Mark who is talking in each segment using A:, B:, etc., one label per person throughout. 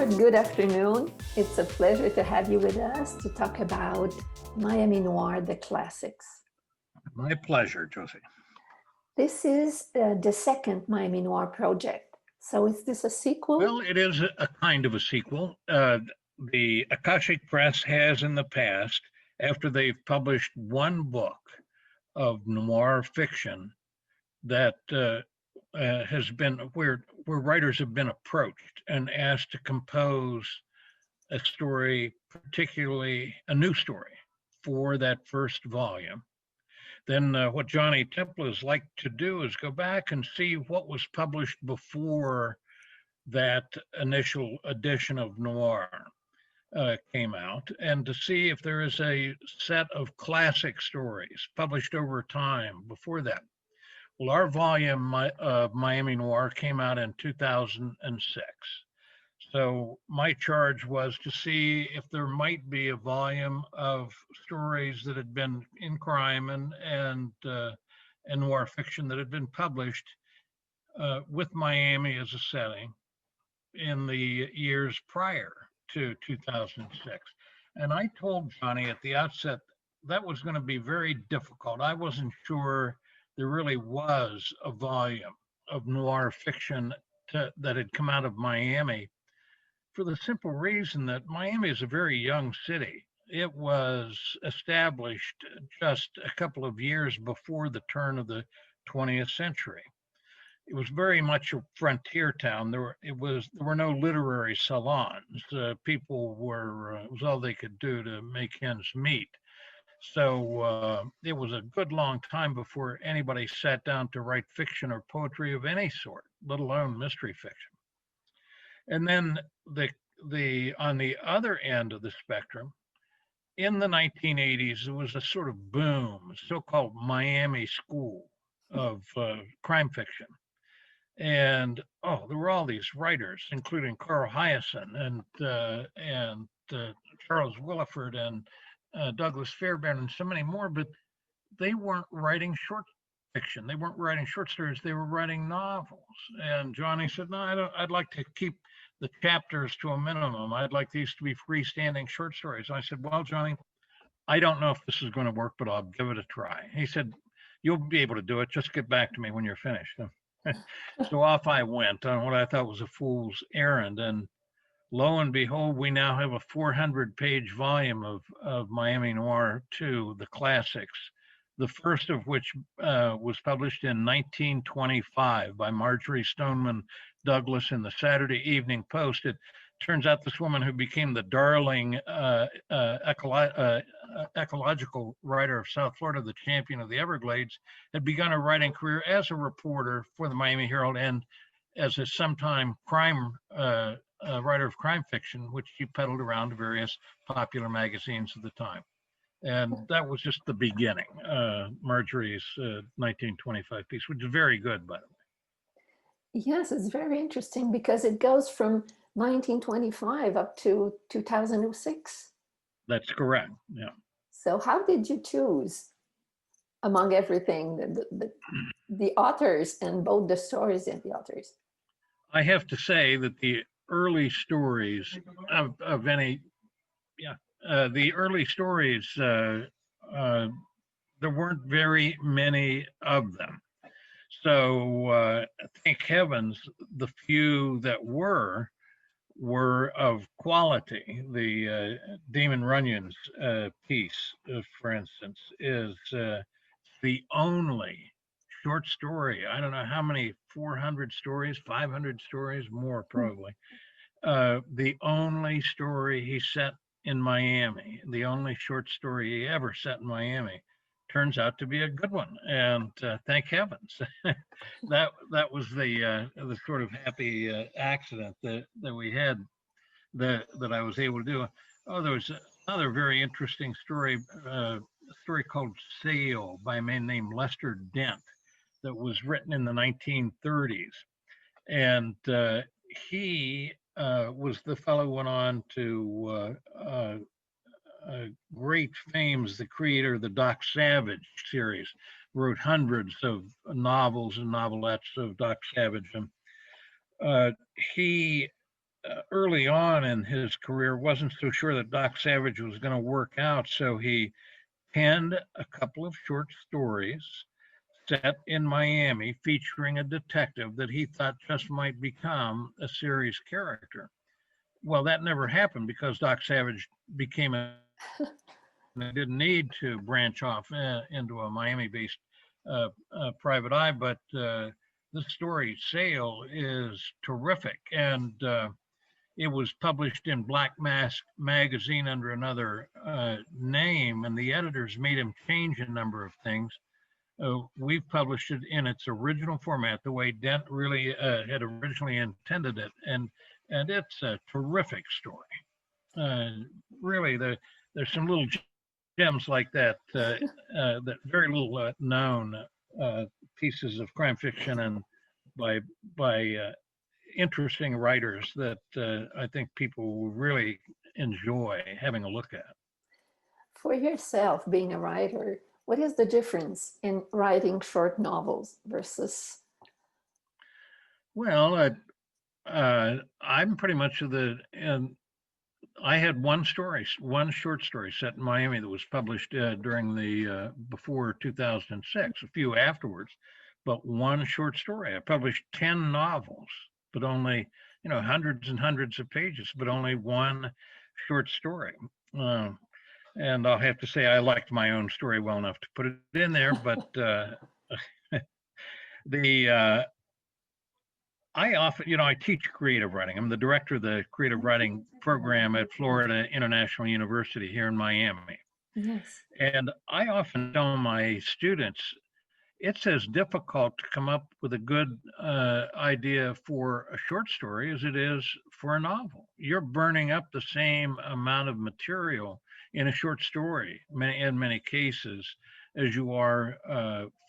A: good afternoon. It's a pleasure to have you with us to talk about Miami Noir, the classics.
B: My pleasure, Josie.
A: This is the second Miami Noir project. So is this a sequel?
B: Well, it is a kind of a sequel. The Akashic Press has in the past, after they've published one book of noir fiction that has been where writers have been approached and asked to compose a story, particularly a new story for that first volume. Then what Johnny Templars liked to do is go back and see what was published before that initial edition of noir came out, and to see if there is a set of classic stories published over time before that. Well, our volume of Miami Noir came out in 2006. So my charge was to see if there might be a volume of stories that had been in crime and noir fiction that had been published with Miami as a setting in the years prior to 2006. And I told Johnny at the outset that was going to be very difficult. I wasn't sure there really was a volume of noir fiction that had come out of Miami, for the simple reason that Miami is a very young city. It was established just a couple of years before the turn of the 20th century. It was very much a frontier town. There were no literary salons. People were, it was all they could do to make ends meet. So it was a good long time before anybody sat down to write fiction or poetry of any sort, let alone mystery fiction. And then on the other end of the spectrum, in the 1980s, there was a sort of boom, so-called Miami school of crime fiction. And there were all these writers, including Carl Hyacin and Charles Willeford and Douglas Fairbairn and so many more, but they weren't writing short fiction. They weren't writing short stories. They were writing novels. And Johnny said, no, I'd like to keep the chapters to a minimum. I'd like these to be freestanding short stories. I said, well, Johnny, I don't know if this is going to work, but I'll give it a try. He said, you'll be able to do it. Just get back to me when you're finished. So off I went on what I thought was a fool's errand. And lo and behold, we now have a 400-page volume of Miami Noir 2, the classics, the first of which was published in 1925 by Marjorie Stoneman Douglas in the Saturday Evening Post. It turns out this woman, who became the darling ecological writer of South Florida, the champion of the Everglades, had begun a writing career as a reporter for the Miami Herald and as a sometime crime writer of crime fiction, which she peddled around to various popular magazines at the time. And that was just the beginning, Marjorie's 1925 piece, which is very good, by the way.
A: Yes, it's very interesting because it goes from 1925 up to 2006.
B: That's correct, yeah.
A: So how did you choose, among everything, the authors and both the stories and the authors?
B: I have to say that the early stories of any, the early stories, there weren't very many of them. So thank heavens, the few that were of quality. The Damon Runyon's piece, for instance, is the only short story. I don't know how many, 400 stories, 500 stories, more probably. The only story he set in Miami, the only short story he ever set in Miami, turns out to be a good one, and thank heavens. that was the sort of happy accident that we had that I was able to do. Oh, there was another very interesting story, a story called Sail by a man named Lester Dent that was written in the 1930s, and he was the fellow who went on to great fame as the creator of the Doc Savage series, wrote hundreds of novels and novelettes of Doc Savage. And he early on in his career wasn't so sure that Doc Savage was going to work out, so he penned a couple of short stories set in Miami featuring a detective that he thought just might become a series character. Well, that never happened because Doc Savage became a didn't need to branch off into a Miami-based private eye, but the story Sale is terrific, and it was published in Black Mask magazine under another name, and the editors made him change a number of things. We've published it in its original format, the way Dent really had originally intended it, and it's a terrific story. Really, there's some little gems like that that very little known pieces of crime fiction and by interesting writers that I think people will really enjoy having a look at.
A: For yourself, being a writer, what is the difference in writing short novels versus?
B: Well, I'm pretty much I had one short story set in Miami that was published during the before 2006, a few afterwards, but one short story. I published 10 novels, but only, hundreds and hundreds of pages, but only one short story. And I'll have to say I liked my own story well enough to put it in there, but I often, I teach creative writing. I'm the director of the creative writing program at Florida International University here in Miami.
A: Yes.
B: And I often tell my students, it's as difficult to come up with a good idea for a short story as it is for a novel. You're burning up the same amount of material in a short story, in many cases, as you are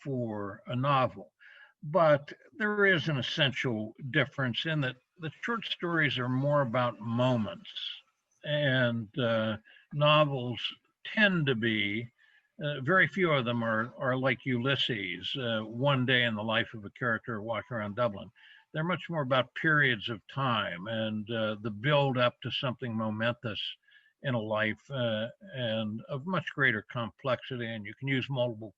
B: for a novel. But there is an essential difference in that the short stories are more about moments, and novels tend to be, very few of them are like Ulysses, one day in the life of a character walking around Dublin. They're much more about periods of time and the build up to something momentous in a life and of much greater complexity. And you can use multiple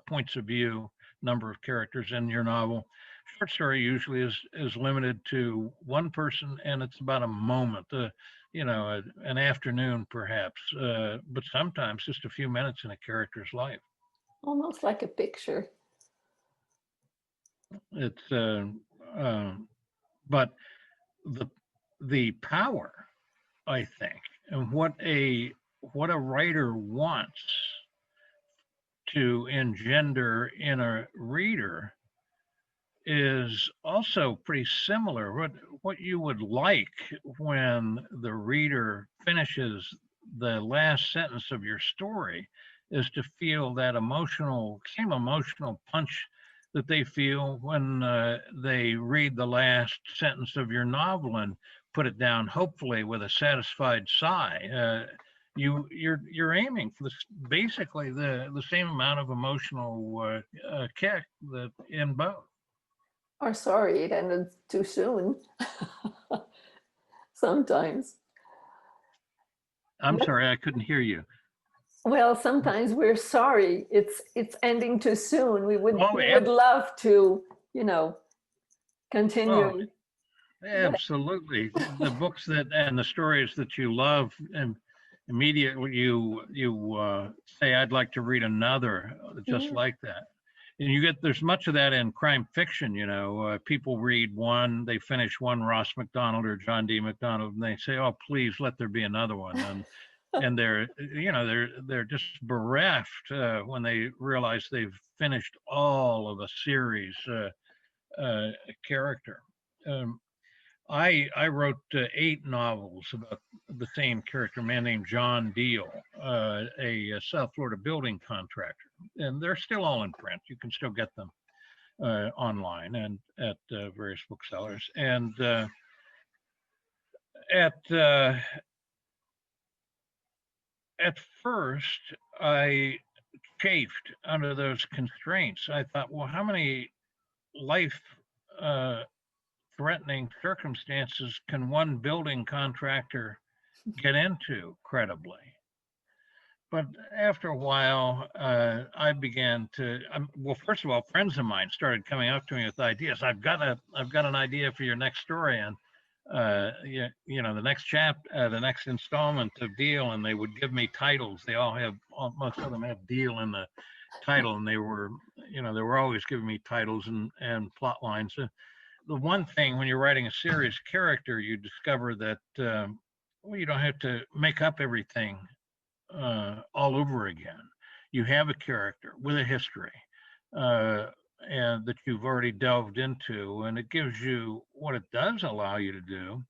B: points of view, number of characters in your novel. Short story usually is limited to one person, and it's about a moment, an afternoon perhaps, but sometimes just a few minutes in a character's life.
A: Almost like a picture.
B: It's but the power, I think, and what a writer wants to engender in a reader is also pretty similar. What you would like when the reader finishes the last sentence of your story is to feel that same emotional punch that they feel when they read the last sentence of your novel and put it down, hopefully with a satisfied sigh. You're aiming for basically the same amount of emotional kick that in both.
A: Or sorry, it ended too soon. Sometimes.
B: I'm sorry, I couldn't hear you.
A: Well, sometimes we're sorry it's ending too soon. We would love to, continue.
B: Oh, absolutely. The books and the stories that you love, and immediately you say, I'd like to read another just like that. And there's much of that in crime fiction. People read one, they finish one Ross McDonald or John D. McDonald, and they say, oh, please let there be another one. And they're just bereft when they realize they've finished all of a series character. I wrote 8 novels about the same character, a man named John Deal, a South Florida building contractor, and they're still all in print. You can still get them online and at various booksellers. And at first, I chafed under those constraints. I thought, well, how many life threatening circumstances can one building contractor get into credibly? But after a while, I began to, well, first of all, friends of mine started coming up to me with ideas. I've got an idea for your next story, and the next the next installment of Deal, and they would give me titles. They all have, most of them have Deal in the title, and they were always giving me titles and plot lines. The one thing when you're writing a serious character, you discover that you don't have to make up everything all over again. You have a character with a history and that you've already delved into, and it gives you what it does allow you to do.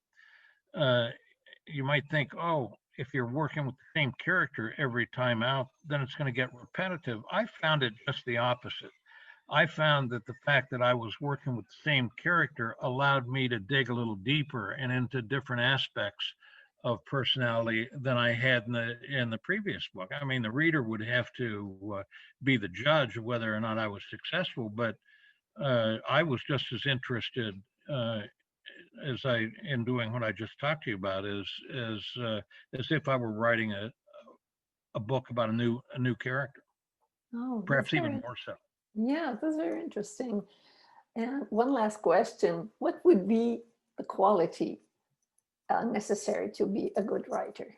B: You might think, oh, if you're working with the same character every time out, then it's going to get repetitive. I found it just the opposite. I found that the fact that I was working with the same character allowed me to dig a little deeper and into different aspects of personality than I had in the previous book. I mean, the reader would have to be the judge of whether or not I was successful, but I was just as interested in doing what I just talked to you about as if I were writing a book about a new character.
A: Oh,
B: perhaps even more so.
A: Yeah, that's very interesting. And one last question: what would be the quality necessary to be a good writer?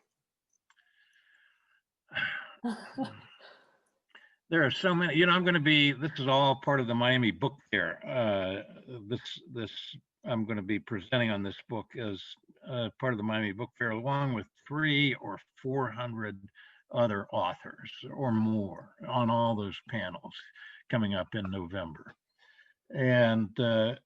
B: There are so many. I'm going to be. This is all part of the Miami Book Fair. This I'm going to be presenting on this book as part of the Miami Book Fair, along with 300 or 400 other authors or more on all those panels coming up in November. And the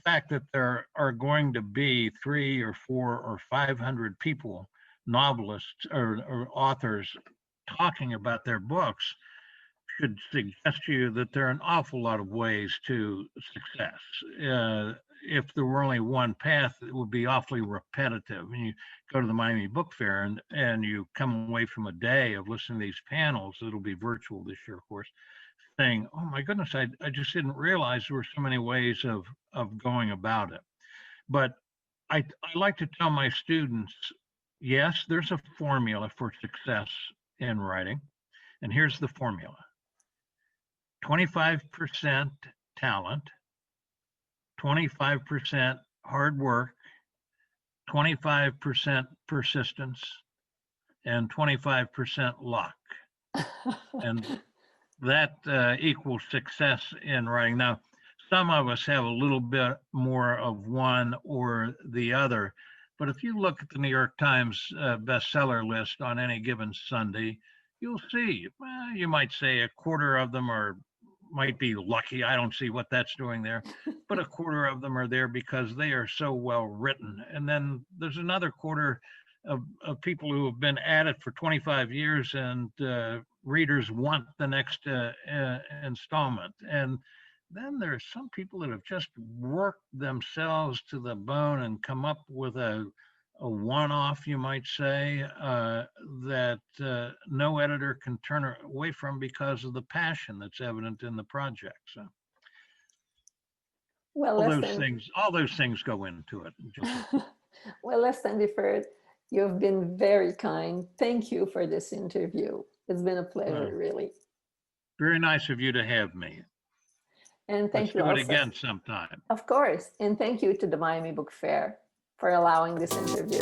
B: fact that there are going to be 300 or 400 or 500 people, novelists or authors, talking about their books should suggest to you that there are an awful lot of ways to success. If there were only one path, it would be awfully repetitive. And you go to the Miami Book Fair and you come away from a day of listening to these panels, it'll be virtual this year, of course, saying, oh my goodness, I just didn't realize there were so many ways of going about it. But I like to tell my students, yes, there's a formula for success in writing. And here's the formula: 25% talent, 25% hard work, 25% persistence, and 25% luck. And that equals success in writing. Now, some of us have a little bit more of one or the other, but if you look at the New York Times bestseller list on any given Sunday, you'll see, well, you might say a quarter of them might be lucky. I don't see what that's doing there, but a quarter of them are there because they are so well written. And then there's another quarter of people who have been at it for 25 years and readers want the next installment. And then there's some people that have just worked themselves to the bone and come up with a one-off, you might say, that no editor can turn away from because of the passion that's evident in the project. So,
A: well,
B: all those things go into it.
A: Well, Standiford, you've been very kind. Thank you for this interview. It's been a pleasure, really.
B: Very nice of you to have me.
A: And thank you
B: also.
A: Let's
B: do it again sometime.
A: Of course. And thank you to the Miami Book Fair for allowing this interview.